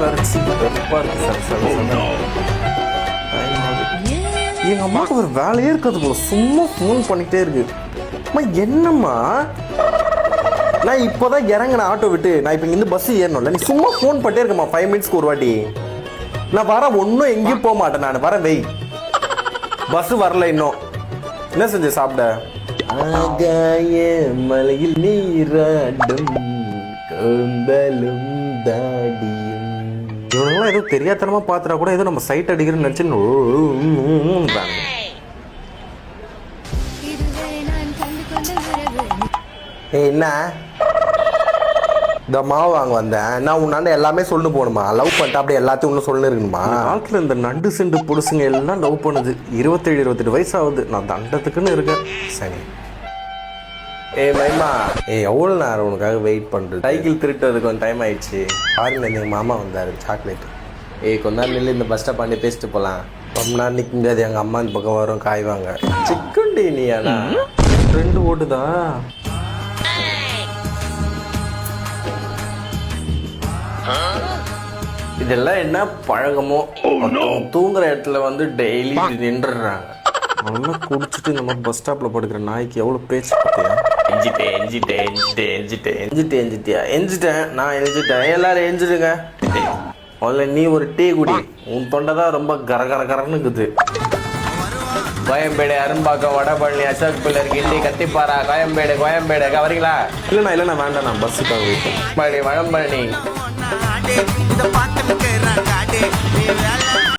வேற வெறுப்பா இருக்கு சார் சார். எங்கள் அம்மாவுக்கு ஒரு வேலையே இருக்காது போல, சும்மா ஃபோன் பண்ணிகிட்டே இருக்கு. அம்மா என்னம்மா, நான் இப்போ தான் இறங்கின ஆட்டோ விட்டு, நான் இப்போ இங்கேருந்து பஸ்ஸு ஏறணும்ல, நீ சும்மா ஃபோன் பண்ணிட்டே இருக்கம்மா 5 மினிட்ஸ்க்கு ஒரு வாட்டி. நான் வர ஒன்றும் எங்கேயும் போக மாட்டேன், நான் வர வெய். பஸ்ஸு வரல இன்னும். என்ன செஞ்ச சாப்பிட? ஆகாய மலையில் நீராடும் கொம்பலும் தாடியும். இவனுங்களாம் ஏதோ தெரியாதனமா பாத்துட்டா கூட ஏதோ நம்ம சைட் அடிக்கிறோன்னு நினைச்சு என்ன இந்த மாவு வாங்க வந்தேன். நான் உன்னாண்ட எல்லாமே சொல்லு போகணுமா? லவ் பண்ணிட்டு அப்படியே எல்லாத்தையும் ஒன்றும் சொல்லு இருக்கணுமா? காலத்தில் இந்த நண்டு செண்டு புதுசுங்க எல்லாம் லவ் பண்ணுது. 27-28 வயசு ஆகுது. நான் தண்டத்துக்குன்னு இருக்கேன். சரி மைமா, எவ்வளோ நேரம் உனக்காக வெயிட் பண்ணுறது? சைக்கிள் திருட்டுறதுக்கு கொஞ்சம் டைம் ஆயிடுச்சு. பாருங்க எங்கள் மாமா வந்தார், சாக்லேட். கொஞ்ச நேரம் நின்று இந்த பஸ் ஸ்டாப் பண்ணி பேசிட்டு போகலாம். ரொம்ப நேரம் நிற்க முடியாது, எங்கள் அம்மா இந்த பக்கம் வரும் காய்வாங்க. சிக்கன்டி நீயாண்ணா 2 ஓட்டுதா? இதெல்லாம் என்ன பழகமோ, தூங்குற இடத்துல வந்து டெய்லி நின்றுடுறாங்க. நல்லா குடிச்சிட்டு இந்த மாதிரி பஸ் ஸ்டாப்பில் படுக்கிற நாய்க்கு எவ்வளோ பேச்சு பார்த்தியா? எஞ்சிட்டேன் நான் எஞ்சிட்டேன். எல்லாரும் எஞ்சிடுங்க. முதல்ல நீ ஒரு டீ குடி. உன் தொண்டை தான் ரொம்ப கரகரன்னு இருக்குது. கோயம்பேடு, அரும்பாக்கம், வடபழனி, அசோக் பில்லர், கிண்டி, கத்திப்பாரா, கோயம்பேடு வரீங்களா? இல்லைண்ணா வேண்டாம், நான் பஸ்ஸுக்காக வெயிட். வடபழனி